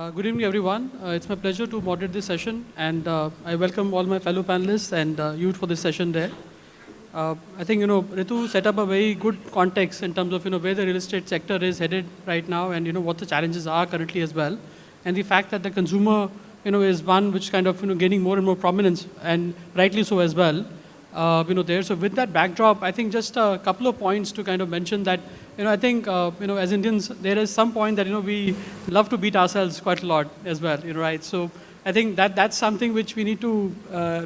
Good evening, everyone. It's my pleasure to moderate this session, and I welcome all my fellow panelists and you for this session there. I think, Ritu set up a very good context in terms of, where the real estate sector is headed right now and, what the challenges are currently as well. And the fact that the consumer, is one which kind of, gaining more and more prominence, and rightly so as well, there. So with that backdrop, I think just a couple of points to kind of mention that, I think, as Indians, there is some point that, we love to beat ourselves quite a lot as well, right? So I think that's something which we need to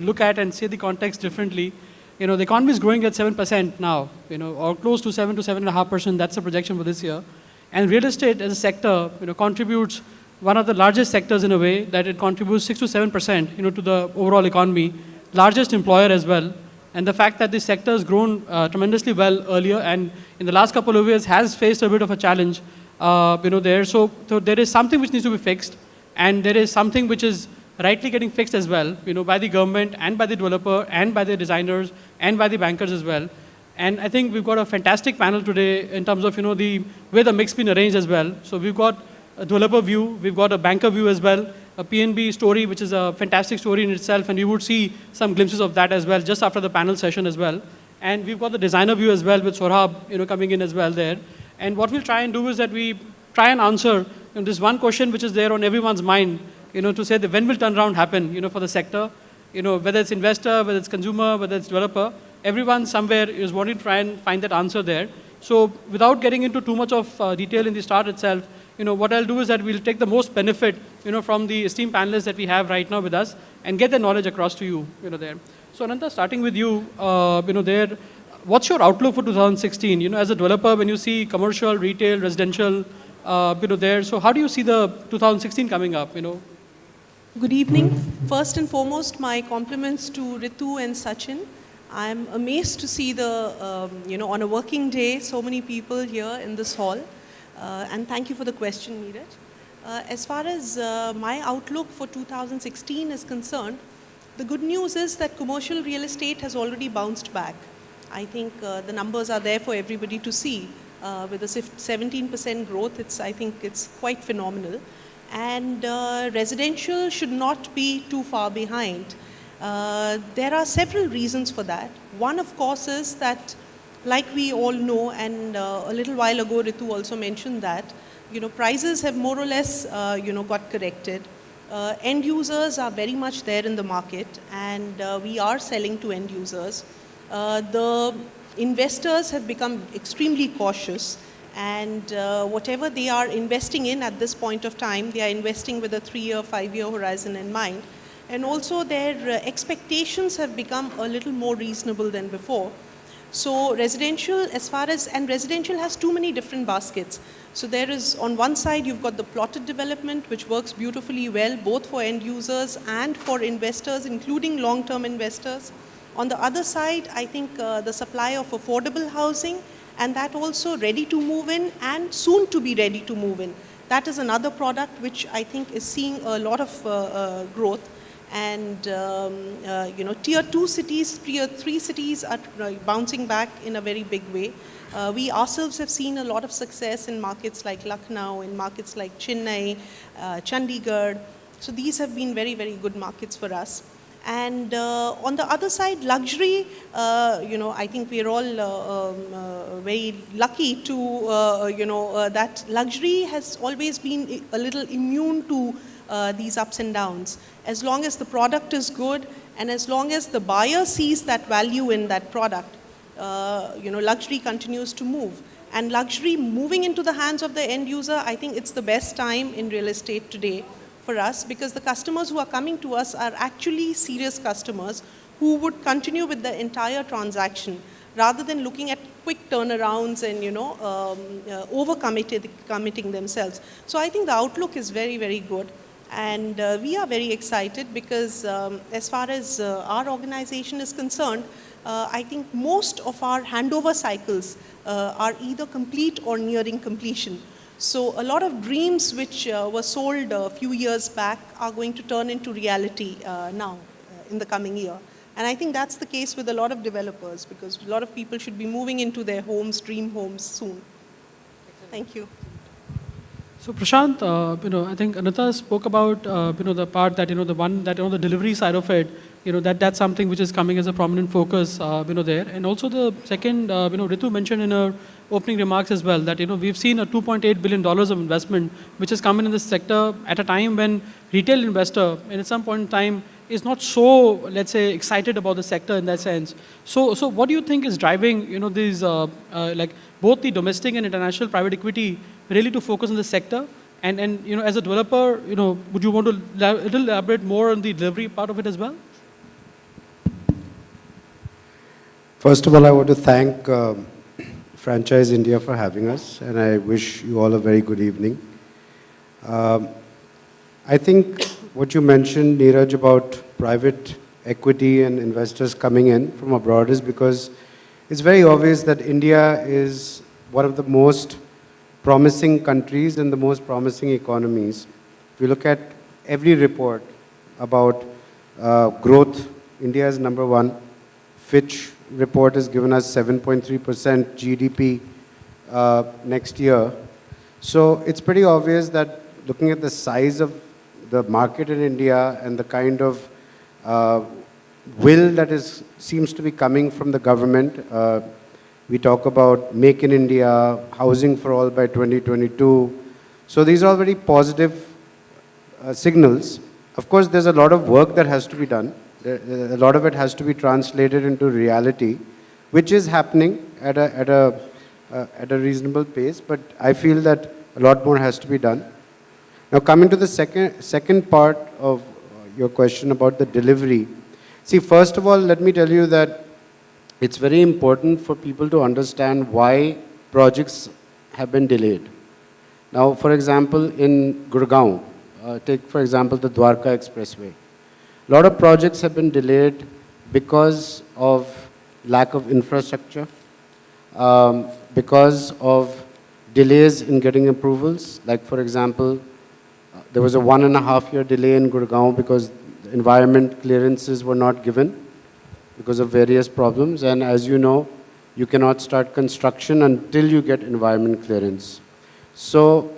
look at and see the context differently. The economy is growing at 7% now, or close to 7 to 7.5%. That's the projection for this year. And real estate as a sector, contributes one of the largest sectors in a way that it contributes 6 to 7%, to the overall economy, largest employer as well. And the fact that this sector has grown tremendously well earlier and in the last couple of years has faced a bit of a challenge, there. So there is something which needs to be fixed, and there is something which is rightly getting fixed as well, by the government and by the developer and by the designers and by the bankers as well. And I think we've got a fantastic panel today in terms of, the way the mix been arranged as well. So we've got a developer view, we've got a banker view as well, a PNB story, which is a fantastic story in itself, and you would see some glimpses of that as well just after the panel session as well. And we've got the designer view as well with Sorabh, coming in as well there. And what we'll try and do is that we try and answer this one question which is there on everyone's mind, to say that when will turnaround happen, for the sector, whether it's investor, whether it's consumer, whether it's developer, everyone somewhere is wanting to try and find that answer there. So without getting into too much of detail in the start itself, what I'll do is that we'll take the most benefit, from the esteemed panelists that we have right now with us and get the knowledge across to you, there. So Ananta, starting with you, there, what's your outlook for 2016? As a developer, when you see commercial, retail, residential, there, so how do you see the 2016 coming up, Good evening. First and foremost, my compliments to Ritu and Sachin. I'm amazed to see on a working day, so many people here in this hall. And thank you for the question, Neeraj. As far as my outlook for 2016 is concerned, the good news is that commercial real estate has already bounced back. I think the numbers are there for everybody to see. With a 17% growth, I think it's quite phenomenal. And residential should not be too far behind. There are several reasons for that. One, of course, is that, like we all know, and a little while ago Ritu also mentioned that, prices have more or less, got corrected. End users are very much there in the market, and we are selling to end users. The investors have become extremely cautious, and whatever they are investing in at this point of time, they are investing with a 3-year, 5-year horizon in mind. And also their expectations have become a little more reasonable than before. So residential, residential has too many different baskets. So there is, on one side, you've got the plotted development, which works beautifully well, both for end users and for investors, including long-term investors. On the other side, I think the supply of affordable housing, and that also ready to move in and soon to be ready to move in. That is another product which I think is seeing a lot of growth. And tier 2 cities, tier 3 cities are bouncing back in a very big way. We ourselves have seen a lot of success in markets like Lucknow, in markets like Chennai, Chandigarh. So these have been very, very good markets for us. And on the other side, luxury, I think we're all very lucky to, that luxury has always been a little immune to these ups and downs. As long as the product is good and as long as the buyer sees that value in that product, luxury continues to move. And luxury moving into the hands of the end user, I think it's the best time in real estate today for us, because the customers who are coming to us are actually serious customers who would continue with the entire transaction rather than looking at quick turnarounds and, over-committing themselves. So I think the outlook is very, very good. And we are very excited because as far as our organization is concerned, I think most of our handover cycles are either complete or nearing completion. So a lot of dreams which were sold a few years back are going to turn into reality now in the coming year. And I think that's the case with a lot of developers, because a lot of people should be moving into their homes, dream homes soon. Thank you. So Prashant, I think Ananta spoke about, the part that, the one that, the delivery side of it, that's something which is coming as a prominent focus, there. And also the second, Ritu mentioned in her opening remarks as well that, we've seen a $2.8 billion of investment which has come in this sector at a time when retail investor, and at some point in time, is not so, let's say, excited about the sector in that sense. So what do you think is driving, these, like both the domestic and international private equity really to focus on the sector? And as a developer, would you want to elaborate more on the delivery part of it as well? First of all, I want to thank Franchise India for having us, and I wish you all a very good evening. I think what you mentioned, Neeraj, about private equity and investors coming in from abroad is because it's very obvious that India is one of the most promising countries and the most promising economies. If you look at every report about growth, India is number one. Fitch report has given us 7.3% GDP next year. So it's pretty obvious that looking at the size of the market in India and the kind of will that seems to be coming from the government. We talk about Make in India, housing for all by 2022. So these are all very positive signals. Of course, there's a lot of work that has to be done. A lot of it has to be translated into reality, which is happening at a reasonable pace. But I feel that a lot more has to be done. Now, coming to the second part of your question about the delivery. See, first of all, let me tell you that it's very important for people to understand why projects have been delayed. Now, for example, in Gurgaon, take for example the Dwarka Expressway. A lot of projects have been delayed because of lack of infrastructure, because of delays in getting approvals. Like for example, there was a 1.5-year delay in Gurgaon because the environment clearances were not given because of various problems. And as you know, you cannot start construction until you get environment clearance. So,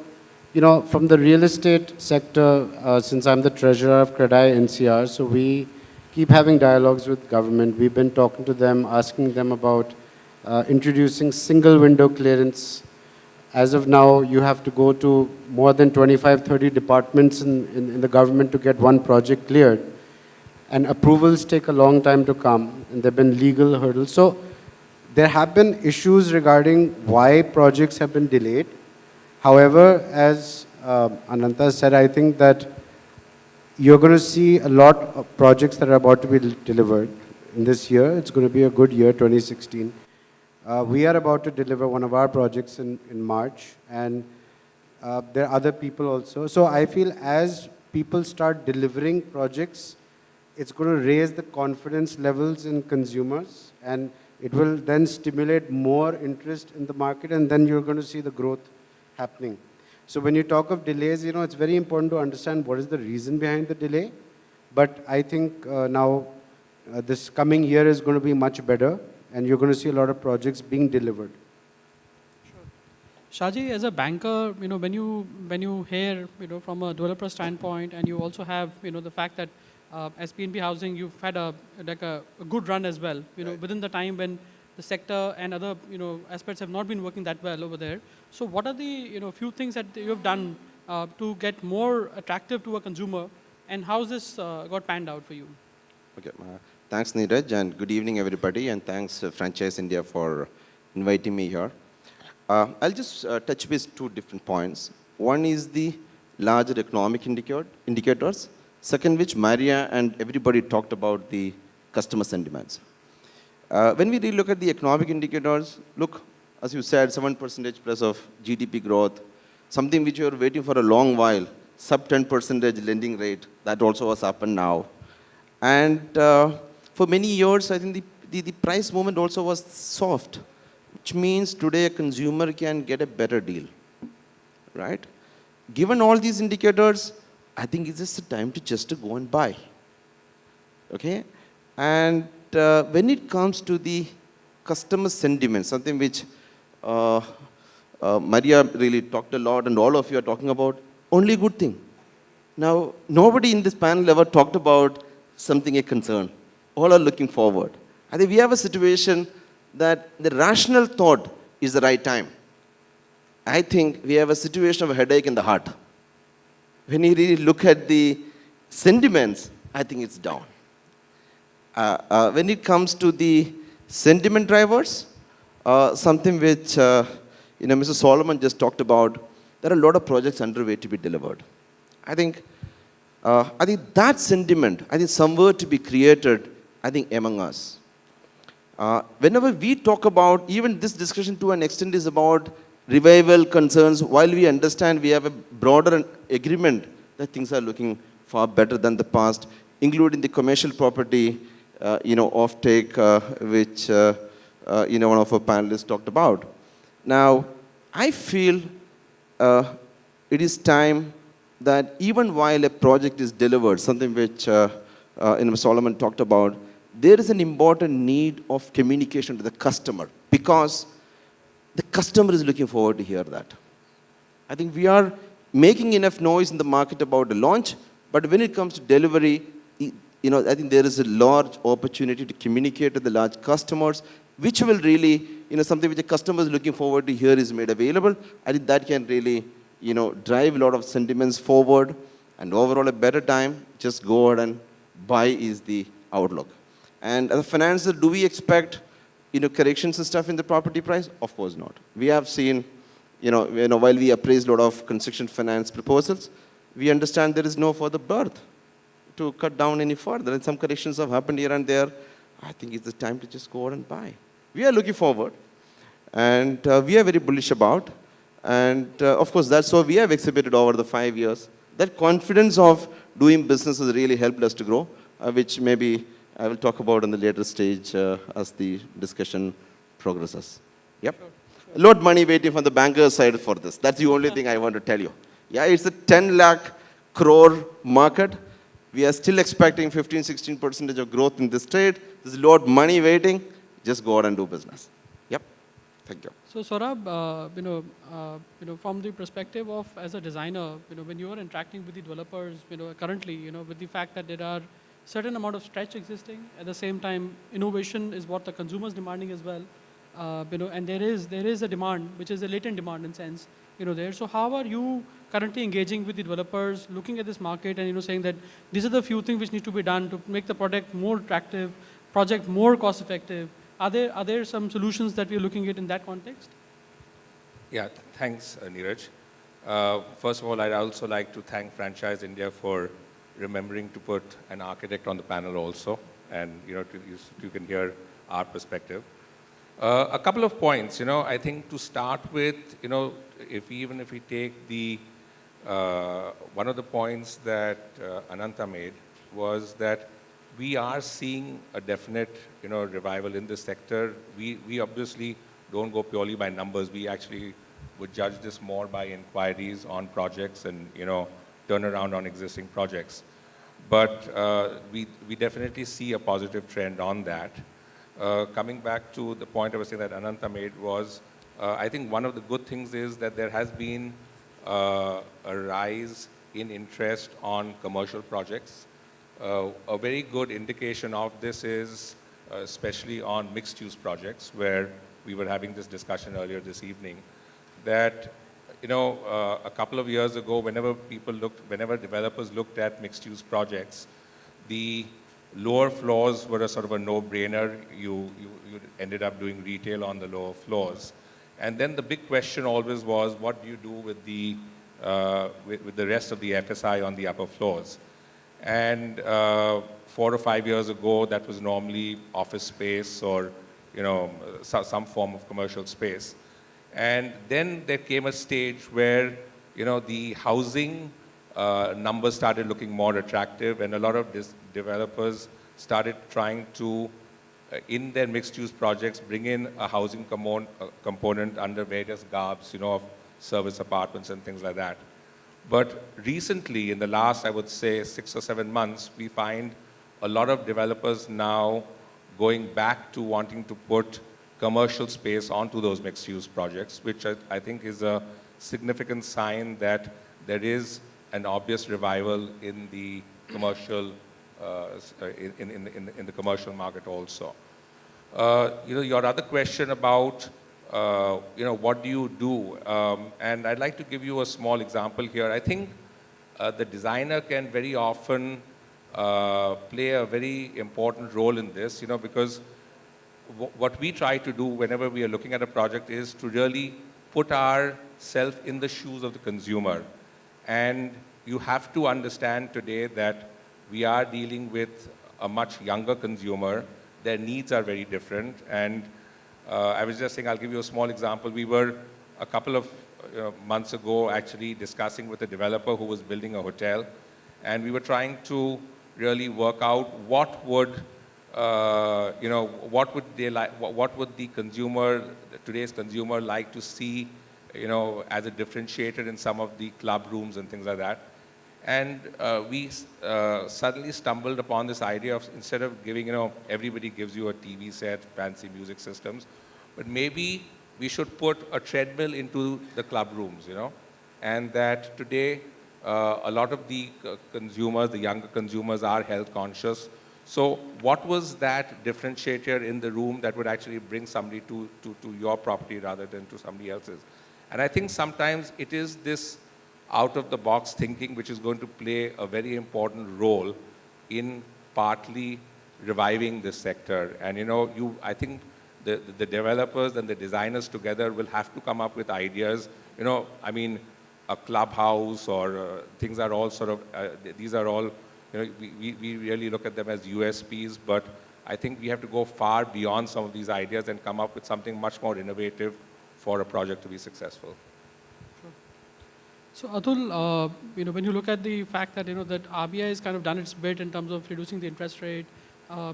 from the real estate sector, since I'm the treasurer of CREDAI NCR, so we keep having dialogues with government. We've been talking to them, asking them about introducing single window clearance. As of now, you have to go to more than 25, 30 departments in the government to get one project cleared. And approvals take a long time to come, and there have been legal hurdles. So there have been issues regarding why projects have been delayed. However, as Ananta said, I think that you're going to see a lot of projects that are about to be delivered in this year. It's going to be a good year, 2016. We are about to deliver one of our projects in March, and there are other people also. So I feel as people start delivering projects, it's going to raise the confidence levels in consumers, and it will then stimulate more interest in the market, and then you're going to see the growth happening. So when you talk of delays, it's very important to understand what is the reason behind the delay. But I think now this coming year is going to be much better, and you're going to see a lot of projects being delivered. Sure. Shaji, as a banker, when you hear, from a developer standpoint, and you also have, the fact that as PNB Housing, you've had a good run as well, Right. within the time when the sector and other, aspects have not been working that well over there. So what are the, few things that you have done to get more attractive to a consumer, and how's this got panned out for you? Okay. Thanks, Neeraj, and good evening, everybody, and thanks, Franchise India, for inviting me here. I'll just touch base 2 different points. One is the larger economic indicators. Second, which Maria and everybody talked about, the customer sentiments. When we look at the economic indicators, look, as you said, 7% plus of GDP growth, something which you were waiting for a long while, sub 10% lending rate, that also has happened now. And for many years, I think the price movement also was soft, which means today a consumer can get a better deal, right? Given all these indicators, I think it's just a time to just to go and buy, okay? And when it comes to the customer sentiment, something which Maria really talked a lot, and all of you are talking about only good thing. Now, nobody in this panel ever talked about something a concern. All are looking forward. I think we have a situation that the rational thought is the right time. I think we have a situation of a headache in the heart. When you really look at the sentiments, I think it's down. When it comes to the sentiment drivers, something which Mr. Solomon just talked about, there are a lot of projects underway to be delivered. I think that sentiment, somewhere to be created, among us. Whenever we talk about, even this discussion to an extent is about revival concerns, while we understand we have a broader agreement that things are looking far better than the past, including the commercial property, offtake, which, one of our panelists talked about. Now, I feel it is time that even while a project is delivered, something which Solomon talked about, there is an important need of communication to the customer, because the customer is looking forward to hear that. I think we are making enough noise in the market about the launch, but when it comes to delivery, I think there is a large opportunity to communicate to the large customers, which will really, something which the customer is looking forward to hear is made available. I think that can really, drive a lot of sentiments forward, and overall a better time, just go ahead and buy is the outlook. And as a financer, do we expect, corrections and stuff in the property price? Of course not. We have seen, while we appraise a lot of construction finance proposals, we understand there is no further berth to cut down any further. And some corrections have happened here and there. I think it's the time to just go out and buy. We are looking forward, and we are very bullish about. And of course, that's what we have exhibited over the 5 years. That confidence of doing business has really helped us to grow, which maybe I will talk about on the later stage as the discussion progresses. Yep. Sure. A lot of money waiting from the banker's side for this. That's the only thing I want to tell you. Yeah, it's a 10 lakh crore market. We are still expecting 15-16% of growth in this trade. There's a lot of money waiting. Just go out and do business. Yep. Thank you. So Sorabh, from the perspective of as a designer, when you are interacting with the developers, currently, with the fact that there are certain amount of stretch existing, at the same time, innovation is what the consumer is demanding as well, and there is a demand, which is a latent demand in sense, there. So how are you currently engaging with the developers, looking at this market, and saying that these are the few things which need to be done to make the product more attractive, project more cost effective? Are there some solutions that we are looking at in that context? Yeah, thanks, Neeraj. First of all, I'd also like to thank Franchise India for remembering to put an architect on the panel also, and you can hear our perspective. A couple of points, I think to start with, if we take the one of the points that Ananta made was that we are seeing a definite, revival in this sector. We obviously don't go purely by numbers. We actually would judge this more by inquiries on projects and, turnaround on existing projects. But we definitely see a positive trend on that. Coming back to the point I was saying that Ananta made was, I think one of the good things is that there has been a rise in interest on commercial projects. A very good indication of this is especially on mixed-use projects, where we were having this discussion earlier this evening, that a couple of years ago, whenever developers looked at mixed-use projects, the lower floors were a sort of a no-brainer. You ended up doing retail on the lower floors. And then the big question always was, what do you do with the rest of the FSI on the upper floors? And 4 or 5 years ago, that was normally office space or some form of commercial space. And then there came a stage where the housing numbers started looking more attractive, and a lot of developers started trying to, in their mixed-use projects, bring in a housing component under various garbs, of service apartments and things like that. But recently, in the last, I would say, 6 or 7 months, we find a lot of developers now going back to wanting to put commercial space onto those mixed-use projects, which I think is a significant sign that there is an obvious revival in the commercial, in the commercial market also. Your other question about, what do you do? And I'd like to give you a small example here. I think the designer can very often play a very important role in this, because what we try to do whenever we are looking at a project is to really put ourselves in the shoes of the consumer. And you have to understand today that we are dealing with a much younger consumer. Their needs are very different. And I was just saying, I'll give you a small example. We were a couple of months ago actually discussing with a developer who was building a hotel. And we were trying to really work out what would what would they like, what would the consumer, today's consumer, like to see, as a differentiator in some of the club rooms and things like that. And we suddenly stumbled upon this idea of, instead of giving, everybody gives you a TV set, fancy music systems, but maybe we should put a treadmill into the club rooms, and that today a lot of the consumers, the younger consumers, are health conscious. So what was that differentiator in the room that would actually bring somebody to your property rather than to somebody else's? And I think sometimes it is this out-of-the-box thinking which is going to play a very important role in partly reviving this sector. And I think the developers and the designers together will have to come up with ideas. I mean, a clubhouse or things are all sort of, these are all, we really look at them as USPs, but I think we have to go far beyond some of these ideas and come up with something much more innovative for a project to be successful. Sure. So Atul, when you look at the fact that, that RBI has kind of done its bit in terms of reducing the interest rate,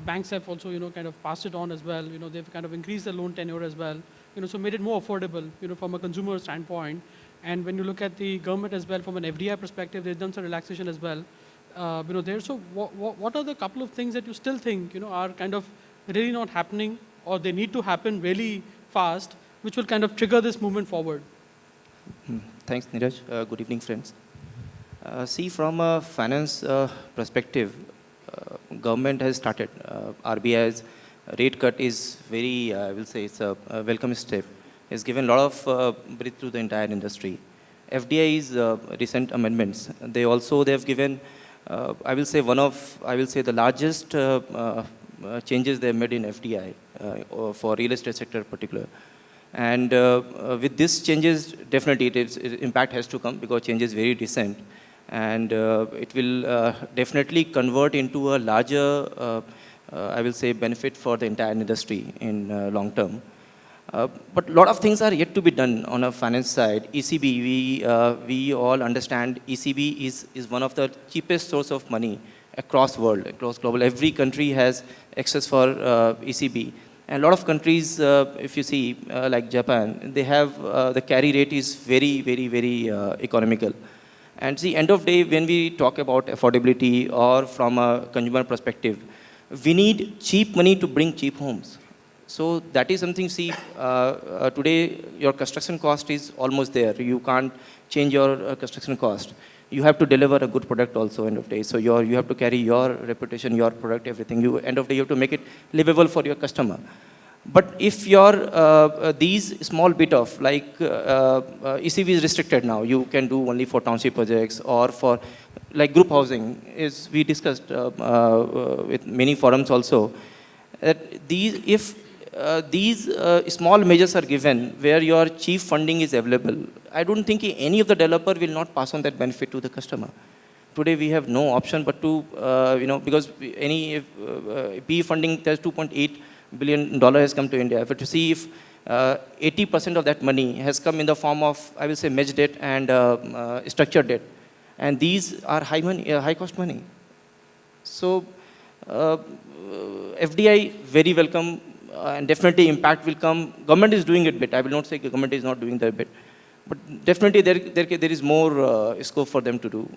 banks have also, kind of passed it on as well. They've kind of increased the loan tenure as well, so made it more affordable, from a consumer standpoint. And when you look at the government as well, from an FDI perspective, they've done some relaxation as well. There. So what are the couple of things that you still think, are kind of really not happening, or they need to happen really fast, which will kind of trigger this movement forward? Thanks, Neeraj. Good evening, friends. See, from a finance perspective, government has started. RBI's rate cut is very, I will say, it's a welcome step. It's given a lot of breath to the entire industry. FDI's recent amendments, they have given, I will say, the largest changes they have made in FDI for real estate sector in particular. And with these changes, definitely impact has to come, because change is very recent. And it will definitely convert into a larger, I will say, benefit for the entire industry in long term. But a lot of things are yet to be done on a finance side. ECB, we all understand ECB is one of the cheapest source of money across world, across global. Every country has access for ECB. And a lot of countries, if you see, like Japan, they have, the carry rate is very, very, very economical. And see, end of day, when we talk about affordability or from a consumer perspective, we need cheap money to bring cheap homes. So that is something, see, today your construction cost is almost there. You can't change your construction cost. You have to deliver a good product also, end of day. So you have to carry your reputation, your product, everything. End of day, you have to make it livable for your customer. But if your, these small bit of, like ECB is restricted now, you can do only for township projects or for, like group housing, as we discussed with many forums also, that these small measures are given where your cheap funding is available, I don't think any of the developer will not pass on that benefit to the customer. Today we have no option but to, because any PE funding, there's $2.8 billion has come to India. But to see if 80% of that money has come in the form of, I will say, match debt and structured debt. And these are high cost money. So FDI, very welcome. And definitely impact will come. Government is doing it bit. I will not say government is not doing their bit. But definitely there is more scope for them to do.